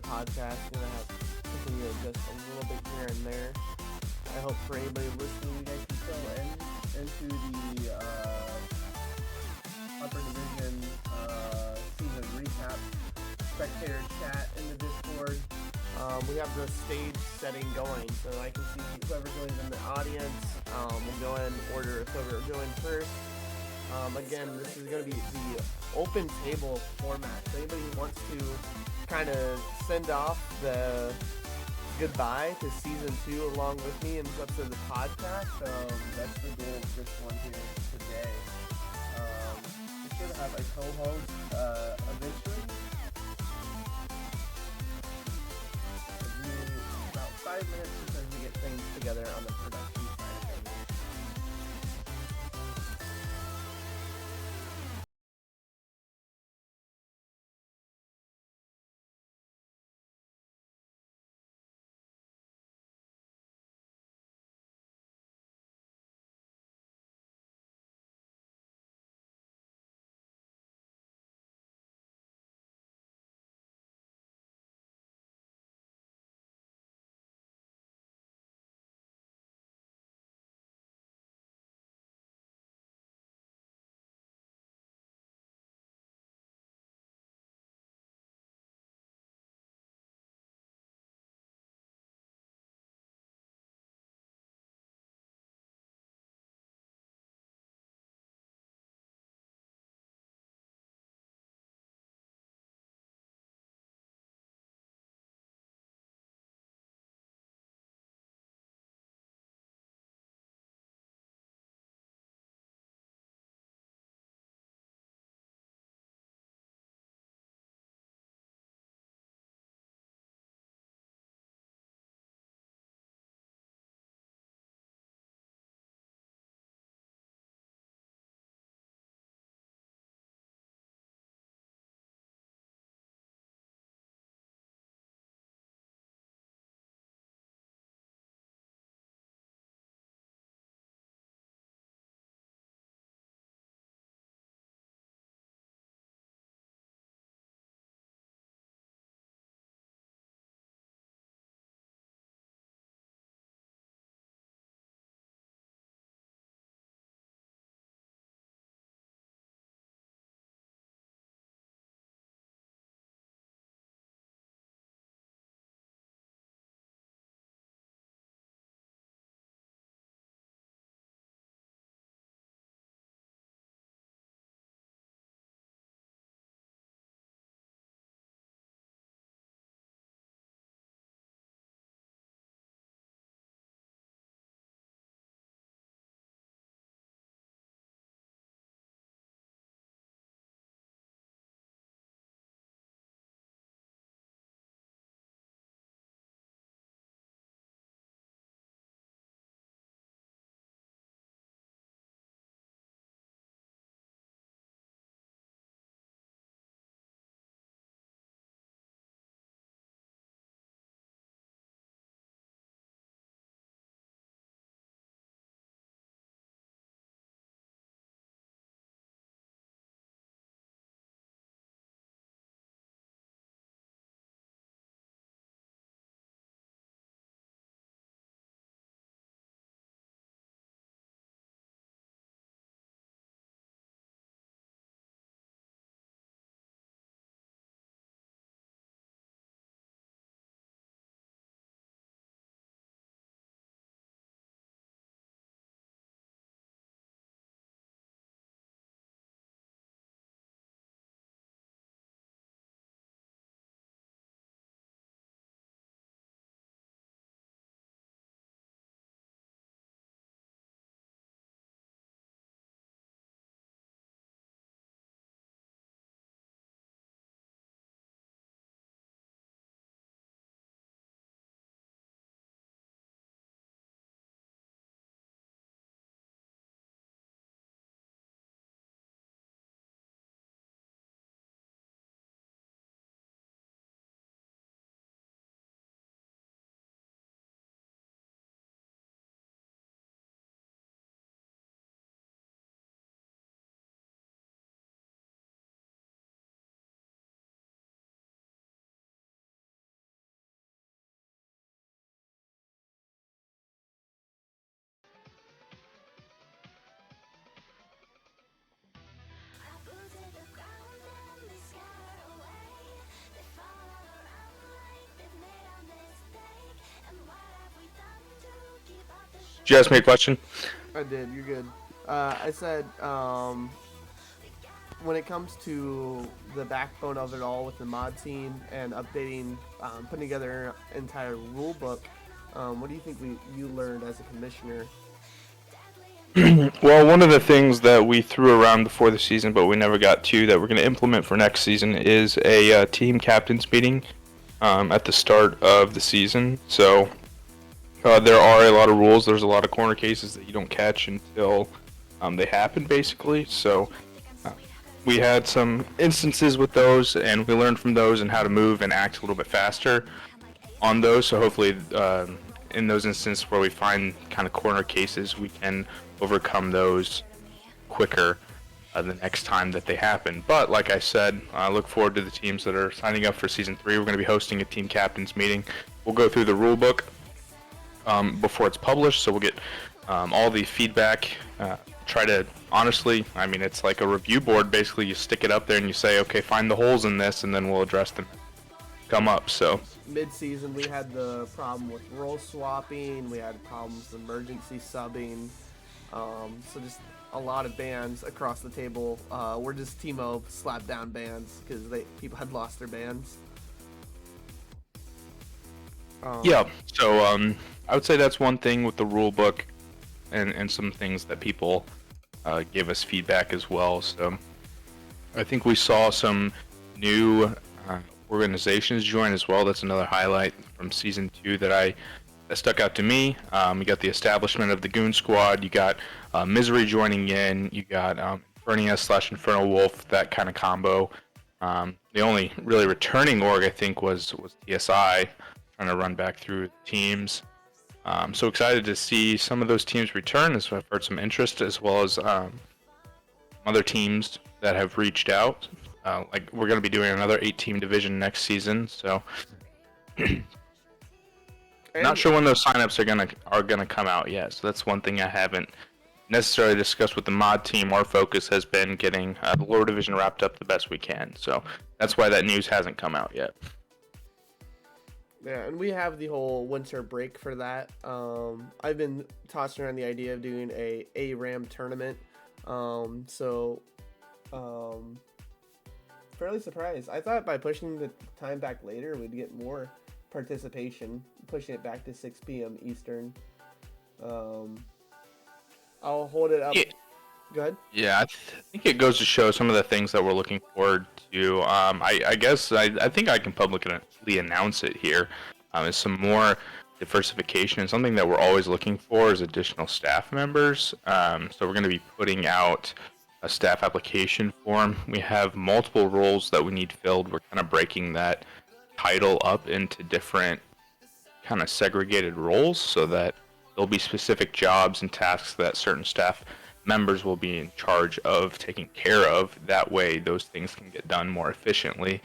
podcast. Gonna have continue to adjust a little bit here and there. I hope for anybody listening, you guys can fill into the upper division season recap spectator chat in the Discord. We have the stage setting going, so I can see whoever joins in the audience. We'll go in order of whoever joined first. Again, this is going to be the open table format. So anybody who wants to kind of send off the goodbye to season 2 along with me in this episode of the podcast, that's the goal of this one here today. We should have a co-host eventually. About 5 minutes because we get things together on the production side of things. Did you ask me a question? I did. You're good. I said, when it comes to the backbone of it all with the mod team and updating, putting together an entire rule book, what do you think you learned as a commissioner? Well, one of the things that we threw around before the season, but we never got to, that we're going to implement for next season is a team captains meeting at the start of the season. So there are a lot of rules. There's a lot of corner cases that you don't catch until they happen, basically. So uh, we had some instances with those, and we learned from those and how to move and act a little bit faster on those. So hopefully, in those instances where we find kind of corner cases, we can overcome those quicker the next time that they happen. But like I said, I look forward to the teams that are signing up for season 3. We're going to be hosting a team captains meeting. We'll go through the rule book before it's published, so we'll get all the feedback. Try to honestly, I mean, it's like a review board. Basically, you stick it up there and you say, okay, find the holes in this, and then we'll address them. Come up. So Mid-season, we had the problem with role swapping. We had problems with emergency subbing. So just a lot of bans across the table. We're just Teemo slapped down bans because people had lost their bans. yeah, so I would say that's one thing with the rule book, and some things that people gave us feedback as well. So I think we saw some new organizations join as well. That's another highlight from season 2 that stuck out to me. You got the establishment of the Goon Squad. You got Misery joining in. You got Infernia / Infernal Wolf. That kind of combo. The only really returning org I think was TSI, trying to run back through teams. So excited to see some of those teams return. As I've heard some interest, as well as other teams that have reached out. Like we're going to be doing another 8-team division next season, so not sure when those signups are gonna come out yet. So that's one thing I haven't necessarily discussed with the mod team. Our focus has been getting the lower division wrapped up the best we can. So that's why that news hasn't come out yet. Yeah, and we have the whole winter break for that. I've been tossing around the idea of doing a ARAM tournament. So fairly surprised. I thought by pushing the time back later, we'd get more participation. Pushing it back to 6 p.m. Eastern. I'll hold it up. Yeah. Go ahead. Yeah, I think it goes to show some of the things that we're looking forward to. I guess I think I can publicly announce it here. Is some more diversification, and something that we're always looking for is additional staff members. So we're going to be putting out a staff application form. We have multiple roles that we need filled. We're kind of breaking that title up into different kind of segregated roles so that there'll be specific jobs and tasks that certain staff members will be in charge of taking care of. That way those things can get done more efficiently,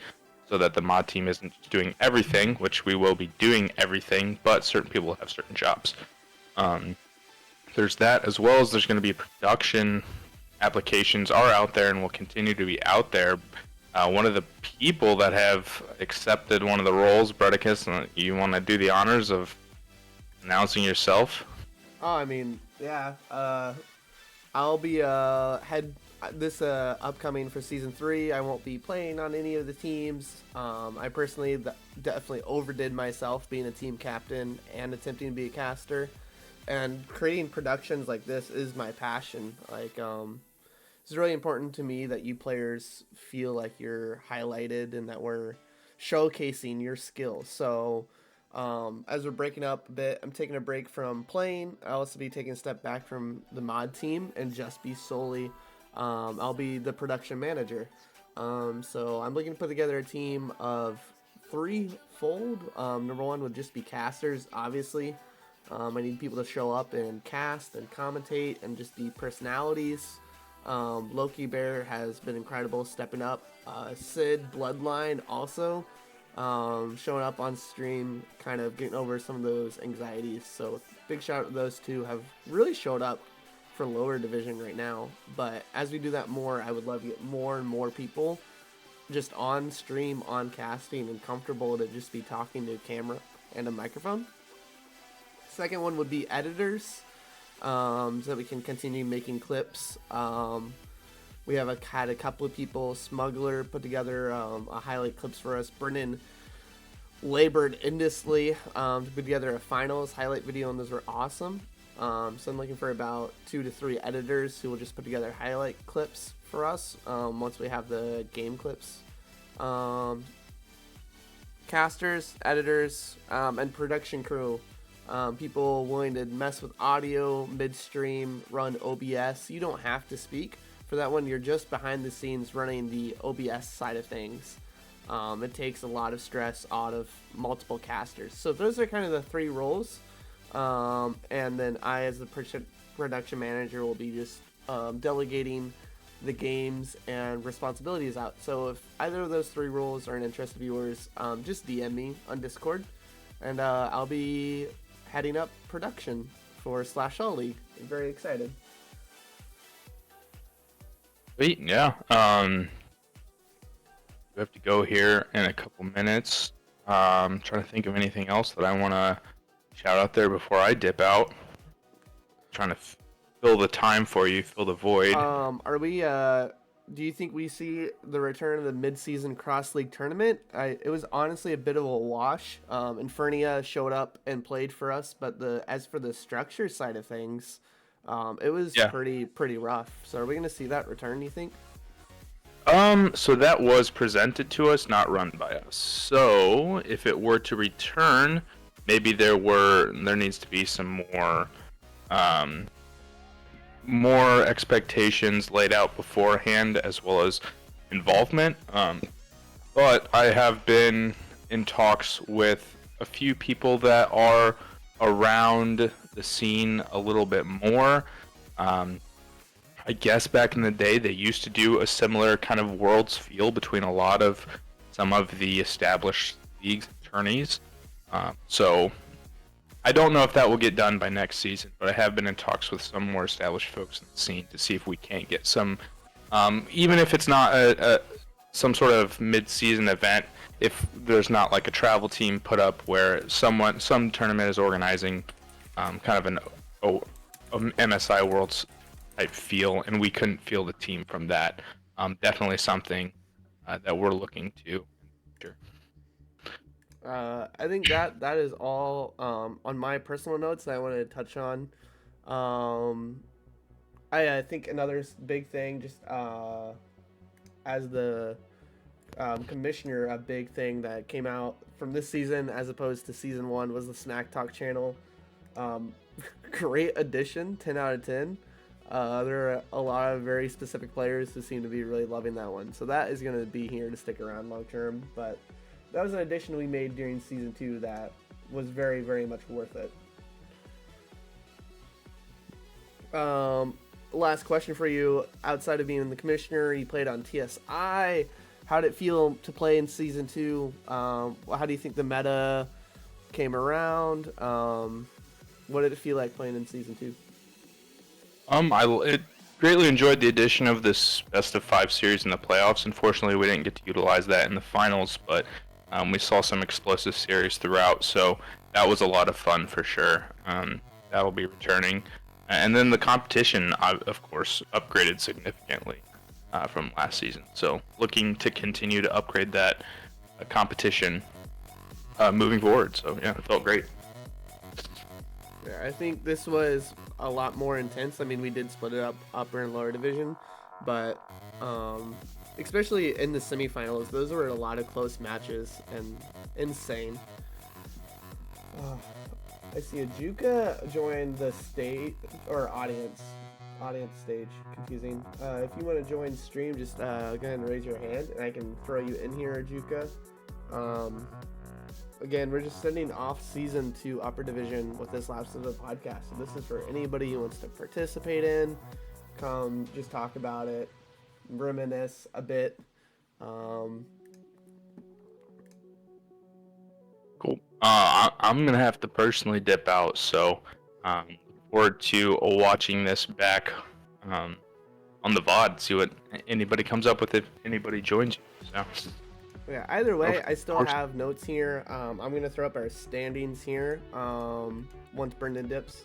so that the mod team isn't just doing everything, which we will be doing everything, but certain people have certain jobs. There's that, as well as there's going to be production applications are out there and will continue to be out there. One of the people that have accepted one of the roles, Bredicus, you want to do the honors of announcing yourself? Oh, I mean, yeah. I'll be head this upcoming for season 3. I won't be playing on any of the teams. I personally definitely overdid myself being a team captain and attempting to be a caster. And creating productions like this is my passion. Like, it's really important to me that you players feel like you're highlighted and that we're showcasing your skills. So, as we're breaking up a bit, I'm taking a break from playing. I'll also be taking a step back from the mod team and just be solely, I'll be the production manager. So I'm looking to put together a team of 3-fold. Number 1 would just be casters, obviously. I need people to show up and cast and commentate and just be personalities. Loki Bear has been incredible, stepping up. Sid Bloodline also showing up on stream, kind of getting over some of those anxieties. So big shout out to those two, have really showed up for lower division right now. But as we do that more, I would love to get more and more people just on stream, on casting, and comfortable to just be talking to a camera and a microphone. Second one would be editors. so that we can continue making clips. We have had a couple of people, Smuggler put together a highlight clips for us. Brennan labored endlessly to put together a finals highlight video, and those were awesome. So I'm looking for about 2 to 3 editors who will just put together highlight clips for us once we have the game clips. Casters, editors, and production crew. People willing to mess with audio midstream, run OBS. You don't have to speak for that one. You're just behind the scenes running the OBS side of things. It takes a lot of stress out of multiple casters. So those are kind of the 3 roles. And then I, as the production manager, will be just delegating the games and responsibilities out. So if either of those 3 roles are an interest of yours, just DM me on Discord, and I'll be heading up production for Slash All League. I'm very excited. Sweet, yeah. We have to go here in a couple minutes. Trying to think of anything else that I want to shout out there before I dip out. Trying to fill the time for you, fill the void. Are we? Do you think we see the return of the mid-season cross-league tournament? It was honestly a bit of a wash. Infernia showed up and played for us, but as for the structure side of things, it was pretty rough. So are we going to see that return, do you think? So that was presented to us, not run by us. So if it were to return, maybe there needs to be some more expectations laid out beforehand, as well as involvement. But I have been in talks with a few people that are around the scene a little bit more. I guess back in the day, they used to do a similar kind of Worlds feel between some of the established leagues attorneys. So I don't know if that will get done by next season, but I have been in talks with some more established folks in the scene to see if we can't get some, even if it's not some sort of mid-season event, if there's not like a travel team put up where some tournament is organizing kind of an MSI Worlds type feel, and we couldn't feel the team from that. Definitely something that we're looking to. I think that is all on my personal notes that I wanted to touch on. I think another big thing, just as the commissioner, a big thing that came out from this season as opposed to season 1 was the Snack Talk channel. Great addition, 10 out of 10. There are a lot of very specific players who seem to be really loving that one. So that is going to be here to stick around long term. But that was an addition we made during season 2 that was very, very much worth it. Last question for you. Outside of being the commissioner, you played on TSI. How did it feel to play in season 2? How do you think the meta came around? What did it feel like playing in season 2? I greatly enjoyed the addition of this best of 5 series in the playoffs. Unfortunately, we didn't get to utilize that in the finals, but we saw some explosive series throughout, so that was a lot of fun for sure. That'll be returning. And then the competition, of course, upgraded significantly from last season. So looking to continue to upgrade that competition moving forward. So yeah, it felt great. Yeah, I think this was a lot more intense. I mean, we did split it up upper and lower division, but especially in the semifinals, those were a lot of close matches and insane. I see Ajuka join the stage or audience stage. Confusing. If you want to join stream, just go ahead and raise your hand, and I can throw you in here, Ajuka. Again, we're just sending off season 2 upper division with this last of the podcast. So this is for anybody who wants to participate in. Come, just talk about it, reminisce a bit. Cool. I'm gonna have to personally dip out, so look forward to watching this back on the VOD. See what anybody comes up with if anybody joins you. So. Yeah, either way, I still have notes here. I'm going to throw up our standings here once Brendan dips.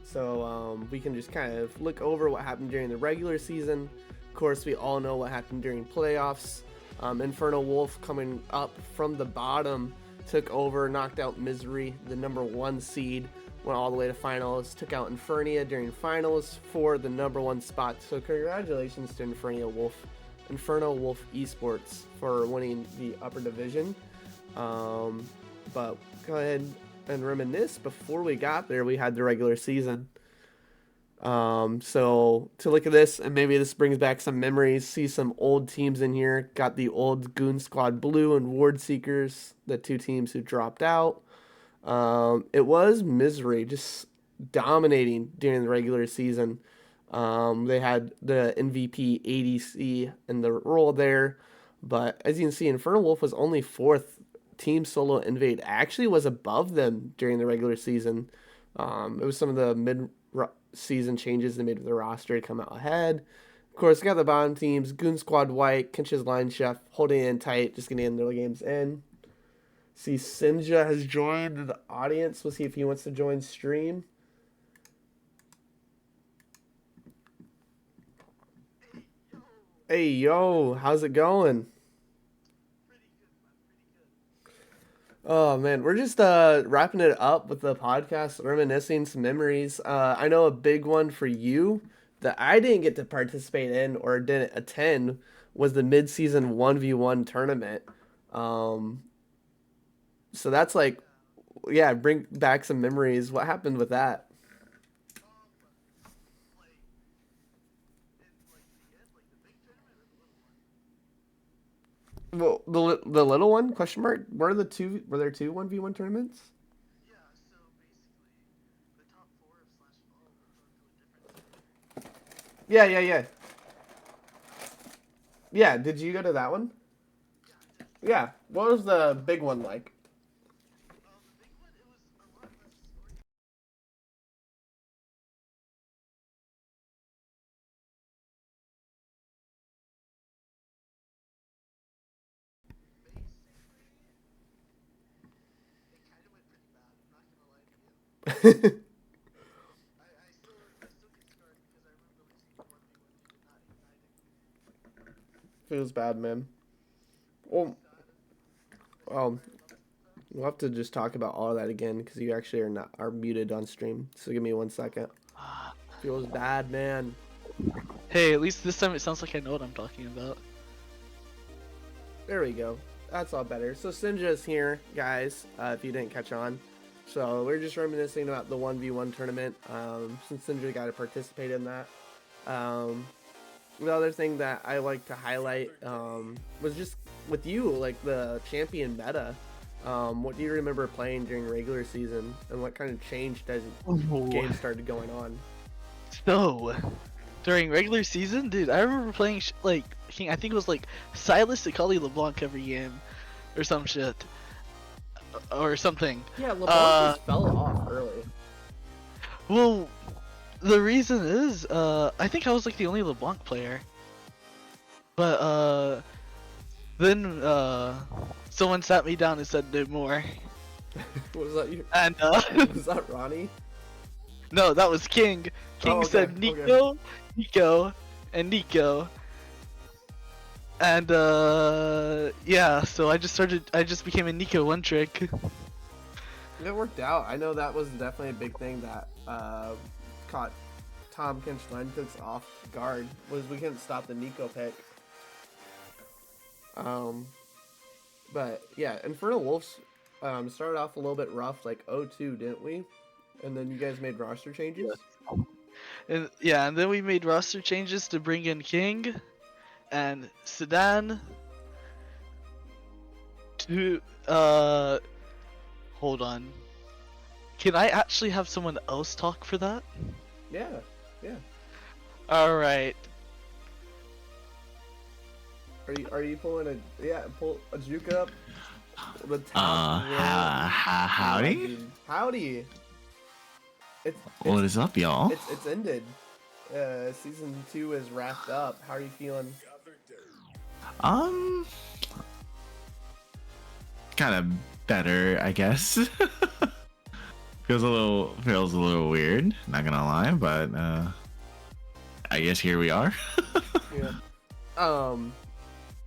So we can just kind of look over what happened during the regular season. Of course, we all know what happened during playoffs. Inferno Wolf coming up from the bottom took over, knocked out Misery, the number 1 seed, went all the way to finals, took out Infernia during finals for the number 1 spot. So congratulations to Inferno Wolf Esports for winning the upper division. But go ahead and reminisce. Before we got there, we had the regular season. So to look at this, and maybe this brings back some memories, see some old teams in here. Got the old Goon Squad Blue and Ward Seekers, the 2 teams who dropped out. It was Misery just dominating during the regular season. They had the MVP ADC in the role there, but as you can see, Inferno Wolf was only 4th. Team Solo Invade actually was above them during the regular season. It was some of the mid-season changes they made with the roster to come out ahead. Of course, we got the bottom teams, Goon Squad White, Kinch's Line Chef, holding in tight, just getting their games in. See, Sinja has joined the audience. We'll see if he wants to join stream. Hey, yo, how's it going? Oh man, we're just wrapping it up with the podcast, reminiscing some memories. I know a big one for you that I didn't get to participate in or didn't attend was the mid-season 1v1 tournament. So that's like, yeah, bring back some memories. What happened with that? Well, the little one? Question mark. Were there 2 1v1 tournaments? Yeah, yeah, yeah. Yeah, did you go to that one? Yeah. What was the big one like? Feels bad, man. Well, um, we'll have to just talk about all of that again because you actually are muted on stream. So give me 1 second. Feels bad, man. Hey, at least this time it sounds like I know what I'm talking about. There we go. That's all better. So Sinja's here, guys, if you didn't catch on. So we're just reminiscing about the 1v1 tournament, since Sinja got to participate in that. The other thing that I like to highlight was just with you, like the champion meta. What do you remember playing during regular season, and what kind of changed as games started going on? So, during regular season, dude, I remember playing like King. I think it was like Silas Akali LeBlanc every game, or some shit, or something. Yeah, LeBlanc just fell off early. Well, the reason is, I think I was like the only LeBlanc player. But then someone sat me down and said no more. Was that you? And Was that Ronnie? no, that was King. King Oh, okay, said Nico, Nico, and Nico. And yeah, so I just became a Nico one trick. It worked out. I know that was definitely a big thing that caught Tom Kinch Lencook's off guard, was we couldn't stop the Nico pick. But yeah, Inferno Wolves started off a little bit rough, like 0-2, didn't we? And then you guys made roster changes? And yeah, and then we made roster changes to bring in King and Sedan to hold on. Can I actually have someone else talk for that? Yeah, yeah. Alright. Are you pulling pull a juke up? The howdy? Howdy. What is up, y'all? It's ended. Season 2 is wrapped up. How are you feeling? Kind of better, I guess. feels a little weird, not gonna lie, but I guess here we are. Yeah.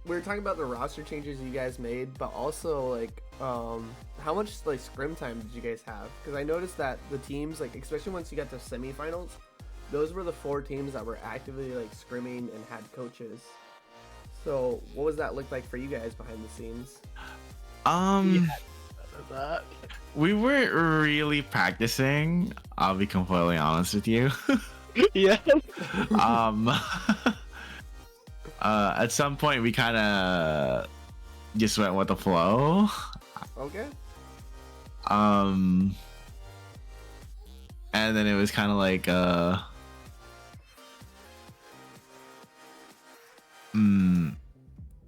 We were talking about the roster changes you guys made, but also like how much like scrim time did you guys have? Because I noticed that the teams, like especially once you got to semifinals, those were the 4 teams that were actively like scrimming and had coaches. So what was that look like for you guys behind the scenes? We weren't really practicing. I'll be completely honest with you. Yeah. At some point we kind of just went with the flow. Okay. And then it was kind of like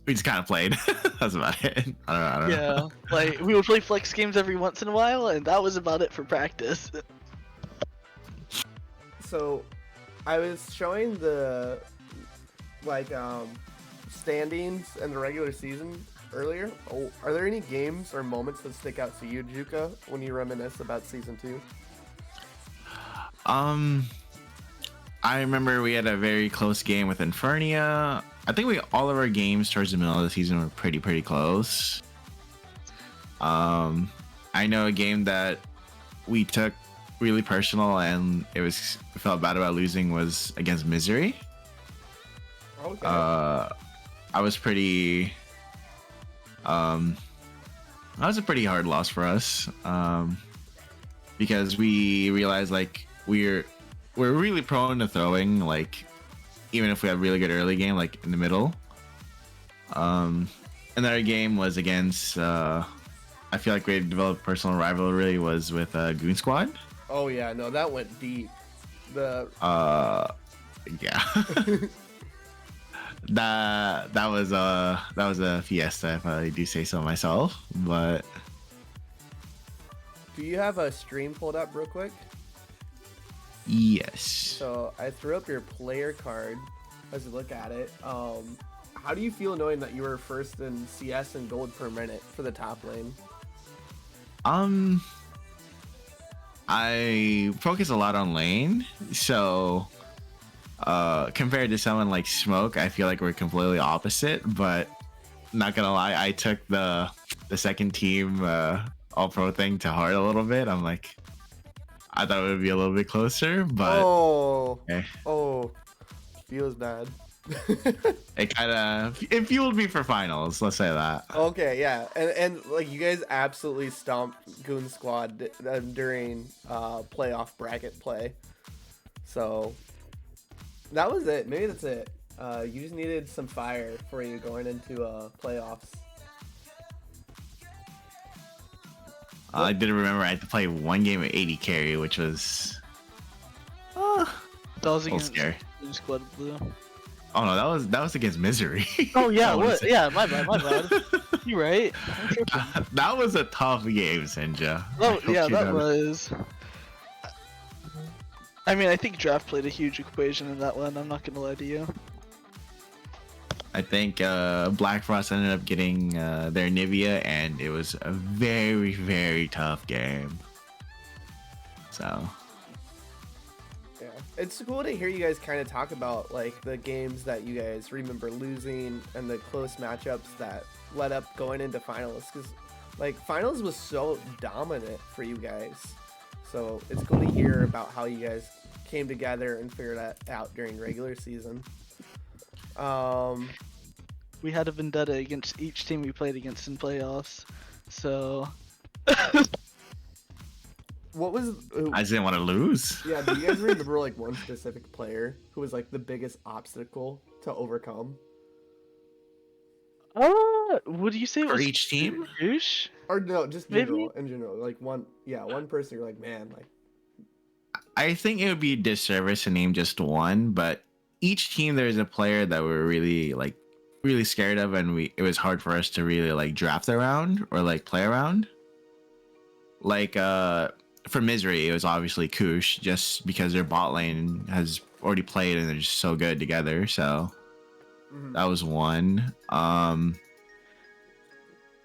we just kind of played. That's about it. I don't know. Like we would play flex games every once in a while, and that was about it for practice. So I was showing the like standings and the regular season earlier. Oh, are there any games or moments that stick out to you, Juka, when you reminisce about season 2? I remember we had a very close game with Infernia. I think all of our games towards the middle of the season were pretty close. I know a game that we took really personal and we felt bad about losing was against Misery. Okay. That was a pretty hard loss for us, because we realized like we're really prone to throwing, like even if we have really good early game, like in the middle. Another game was against I feel like we developed personal rivalry was with Goon Squad. Oh yeah, no, that went deep. Yeah. that was a fiesta, if I do say so myself. But do you have a stream pulled up real quick? Yes. So I threw up your player card as you look at it. How do you feel knowing that you were first in CS and gold per minute for the top lane? I focus a lot on lane, so compared to someone like Smoke, I feel like we're completely opposite. But not gonna lie, I took the second team all pro thing to heart a little bit. I'm like, I thought it would be a little bit closer, but feels bad. it fueled me for finals, let's say that. Okay, yeah, and like you guys absolutely stomped Goon Squad during playoff bracket play, so that was it. Maybe that's it. You just needed some fire for you going into playoffs. I didn't remember I had to play one game of 80 carry, which was that was against scary. Squad Blue. Oh no, that was against Misery. Oh yeah, what? Yeah, my bad. You right. That was a tough game, Senja. Oh yeah, that was. I mean, I think draft played a huge equation in that one. I'm not gonna lie to you. I think Black Frost ended up getting their Nivea, and it was a very tough game. So. Yeah, it's cool to hear you guys kind of talk about like the games that you guys remember losing and the close matchups that led up going into finals, because like finals was so dominant for you guys. So it's cool to hear about how you guys came together and figured that out during regular season. We had a vendetta against each team we played against in playoffs, so. What was? I just didn't want to lose. Yeah, do you guys remember like one specific player who was like the biggest obstacle to overcome? Would you say it was for each team? Goosh? Or no, just Maybe? in general, like one person. You're like, man, like. I think it would be a disservice to name just one, but each team there's a player that we're really scared of, and it was hard for us to really like draft around or like play around. Like for Misery, it was obviously Kush, just because their bot lane has already played and they're just so good together. So that was one.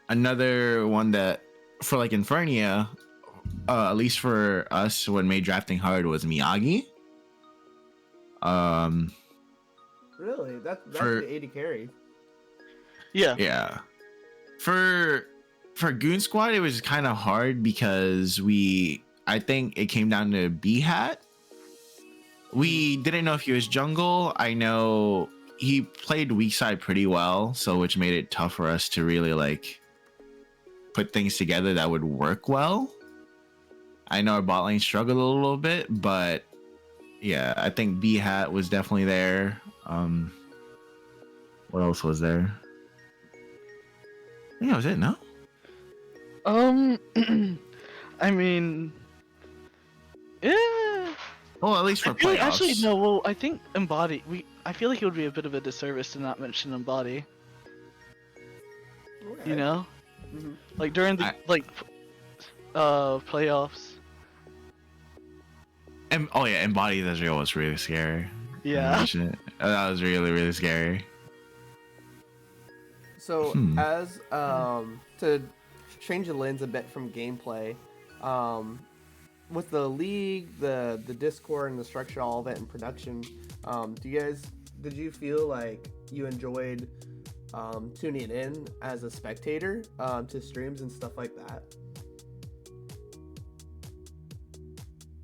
Another one that for like Infernia, at least for us, what made drafting hard was Miyagi. Really? That's For- the 80 carry. Yeah. Yeah. For Goon Squad, it was kind of hard because I think it came down to B Hat. We didn't know if he was jungle. I know he played weak side pretty well, so which made it tough for us to really like put things together that would work well. I know our bot lane struggled a little bit, but yeah, I think B Hat was definitely there. What else was there? I think that was it, no? I mean, yeah. Oh, at least for I feel like, playoffs. actually, no. Well, I think Embody. I feel like it would be a bit of a disservice to not mention Embody. You know, Mhm. like during the playoffs. And oh yeah, Embodied Ezreal was really scary. Yeah. Mention it. That was really, really scary. So as to change the lens a bit from gameplay, with the league, the Discord and the structure, all of it in production, did you feel like you enjoyed tuning in as a spectator to streams and stuff like that?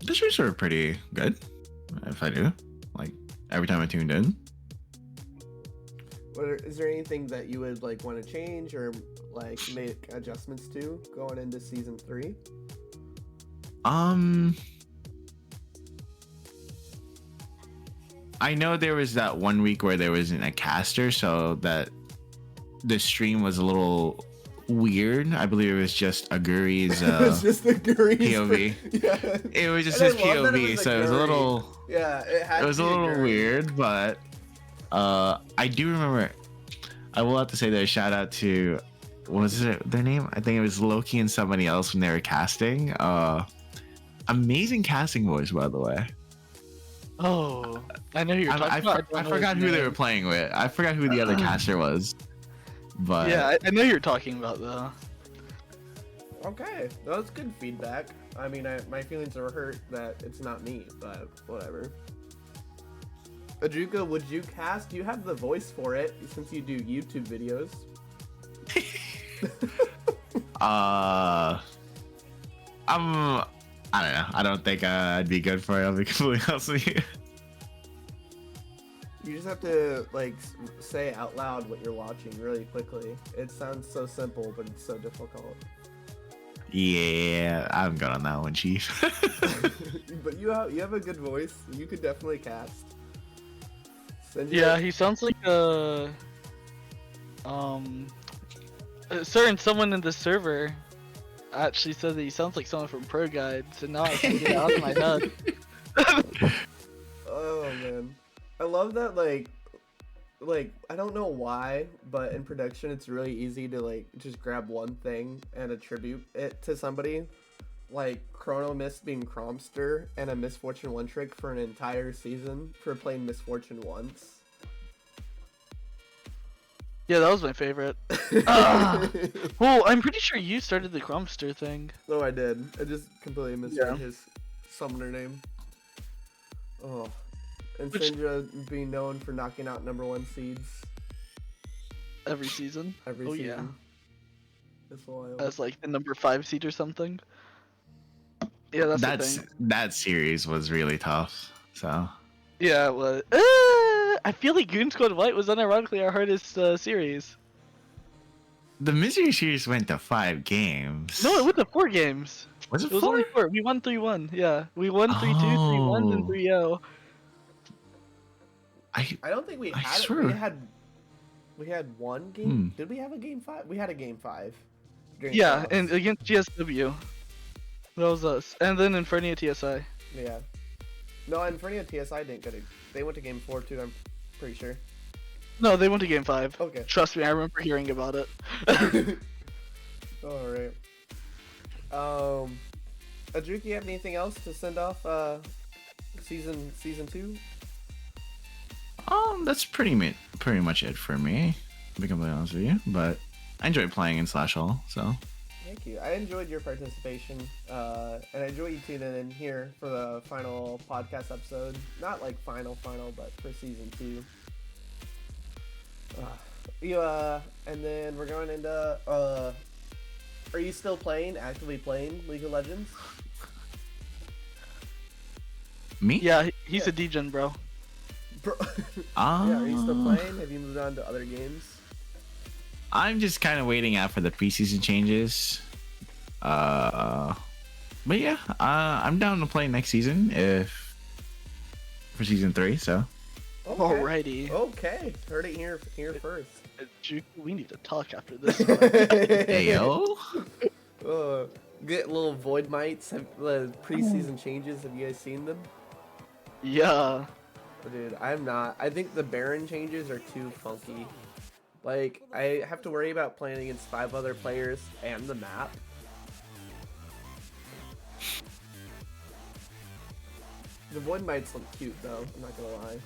The streams were pretty good. If I do, like every time I tuned in. Is there anything that you would like want to change or like make adjustments to going into season 3? I know there was that one week where there wasn't a caster, so that the stream was a little weird. I believe it was just Aguri's It was just the Guri's POV. Yeah. It was just And I his love that it POV, was so it was a Aguri. little. Yeah, it It was to a be little Guri. weird, but I do remember. I will have to say that a shout out to, what was it their name? I think it was Loki and somebody else when they were casting. Amazing casting voice, by the way. Oh, I know who you're talking about. I forgot who they were playing with. I forgot who the other caster was. But Yeah, I know who you're talking about though. Okay, that was good feedback. I mean, my feelings are hurt that it's not me, but whatever. Adruka, would you cast? Do you have the voice for it since you do YouTube videos? I don't know. I don't think I'd be good for it. I'll be completely honest with you. You just have to like say out loud what you're watching really quickly. It sounds so simple, but it's so difficult. Yeah, I'm good on that one, Chief. But you have a good voice. You could definitely cast. Yeah, he sounds like a certain someone in the server actually said that he sounds like someone from Pro Guides, and now I can't get it out of my head. Oh man, I love that. Like I don't know why, but in production it's really easy to like just grab one thing and attribute it to somebody. Like Chrono Mist being Cromster and a Misfortune One Trick for an entire season for playing Misfortune once. Yeah, that was my favorite. Well, I'm pretty sure you started the Cromster thing. No, I did. I just completely misread his summoner name. Oh. And Which- Syndra being known for knocking out #1 seeds Every season. every Oh, season. yeah. That's wild. As like the number 5 seed or something. Yeah, that's the thing. That series was really tough. So Yeah, it was. I feel like Goon Squad White was unironically our hardest series. the Misery series went to 5 games. No, it went to 4 games. was it It was 4? only 4. We won 3-1. Yeah, we won 3-2, 3-1, and Oh. 3-0. I don't think we I had it. swear. We had one game. Did we have a game 5? We had a game 5. during Yeah, playoffs. and against GSW. That was us. And then Infernia TSI. Yeah. No, Infernia TSI didn't go to. They went to game 4 too. I'm pretty sure. No, they went to game 5. Okay. Trust me, I remember hearing about it. All right. Adruki, you have anything else to send off? Season 2. That's pretty much it for me. To be completely honest with you, but I enjoy playing in Slash Hall. So Heck Thank you. I enjoyed your participation, and I enjoy you tuning in here for the final podcast episode. Not like final, but for season 2. And then we're going into. Are you still actively playing League of Legends? Me? Yeah, he's a degen, bro. Bro, Ah. yeah, are you still playing? Have you moved on to other games? I'm just kind of waiting out for the preseason changes. But yeah, I'm down to play next season for season 3. So Okay. Alrighty. Okay, heard it here first. We need to talk after this. hey yo, Get little Void Mites. The preseason changes. Have you guys seen them? Yeah. Oh, dude, I'm not. I think the Baron changes are too funky. Like, I have to worry about playing against 5 other players and the map. The Void Mites look cute, though. I'm not gonna lie.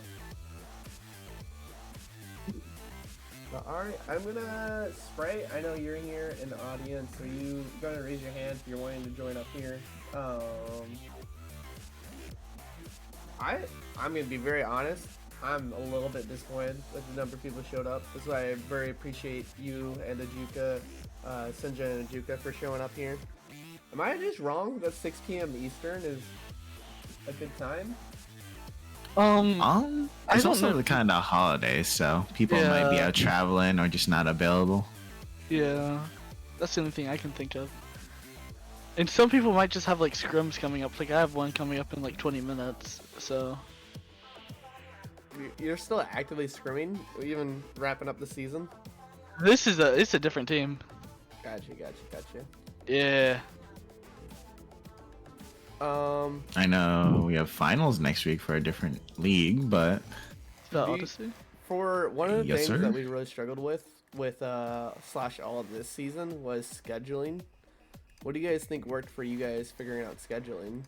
But, alright, I'm gonna Sprite. I know you're here in the audience. Are you gonna raise your hand if you're wanting to join up here? I'm gonna be very honest. I'm a little bit disappointed with the number of people who showed up. That's why I very appreciate you and Ajuka, Sinja and Ajuka for showing up here. Am I just wrong that 6 p.m. Eastern is a good time? I it's don't also know. the kind of holiday, so people might be Yeah. out traveling or just not available. Yeah, that's the only thing I can think of. And some people might just have like scrims coming up. Like I have one coming up in like 20 minutes. So You're still actively scrimming, even wrapping up the season? it's a different team. Gotcha. Yeah. I know we have finals next week for a different league, but Is that Do you- Odyssey? For one of the Yes, things sir. that we really struggled with slash all of this season was scheduling. What do you guys think worked for you guys figuring out scheduling?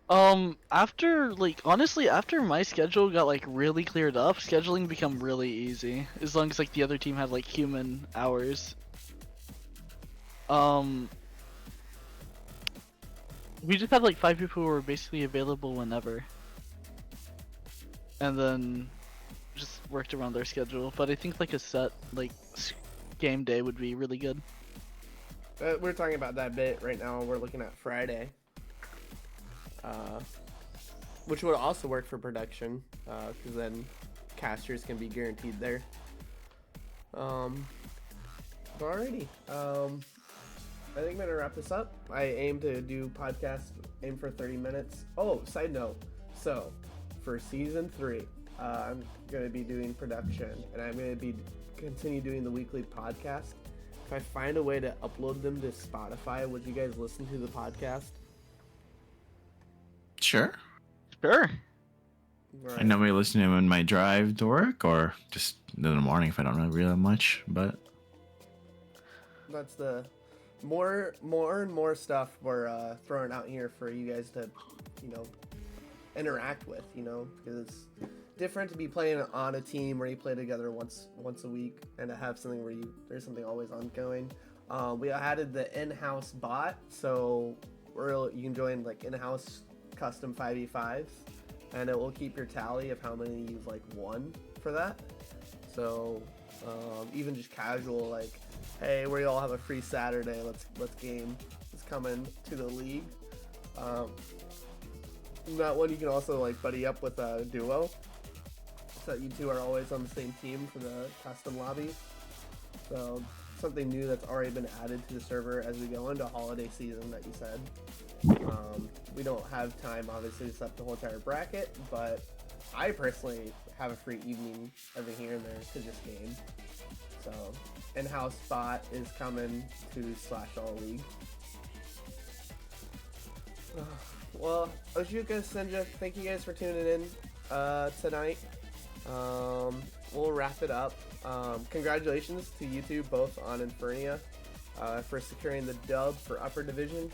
Honestly, after my schedule got like really cleared up, scheduling become really easy. As long as like the other team had like human hours. We just had like 5 people who were basically available whenever. And then just worked around their schedule. But I think like a set game day would be really good. We're talking about that bit right now. We're looking at Friday, which would also work for production, because then casters can be guaranteed there. Alrighty. I think I'm gonna wrap this up. I aim to do aim for 30 minutes. Oh, side note. So, for season 3, I'm gonna be doing production, and I'm gonna be continue doing the weekly podcast. If I find a way to upload them to Spotify, would you guys listen to the podcast? sure. Sure. I normally listen to them in my drive to work or just in the morning if I don't really have much, but That's the more and more stuff we're throwing out here for you guys to, interact with, because it's different to be playing on a team where you play together once a week and to have something where there's something always ongoing. We added the in-house bot, so you can join like in-house custom 5v5s, and it will keep your tally of how many you've like won for that. So even just casual, like, hey, we all have a free Saturday, let's game, is coming to the league. That one you can also like buddy up with a duo, so that you two are always on the same team for the custom lobbies. So something new that's already been added to the server as we go into holiday season that you said. We don't have time obviously to set up the whole entire bracket, but I personally have a free evening every here and there to just game. So in-house bot is coming to Slash All League. Well, Ojuka, Senja, thank you guys for tuning in tonight. We'll wrap it up. Congratulations to you two both on Infernia for securing the dub for upper division.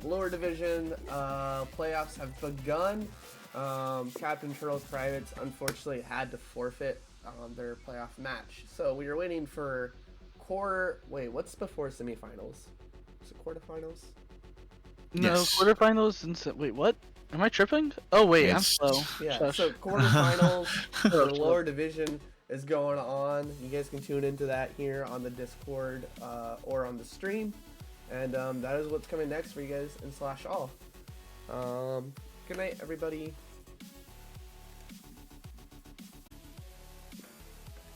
Lower division playoffs have begun. Captain Turtle's Privates unfortunately had to forfeit their playoff match, so we were waiting for Wait, what's before semifinals? Is it quarterfinals? No, Yes. quarterfinals and wait, what? Am I tripping? Oh wait, I'm Yes. slow. Yeah. Shush. So quarterfinals for the Shush. lower division is going on. You guys can tune into that here on the Discord or on the stream, and that is what's coming next for you guys in Slash All. Good night, everybody.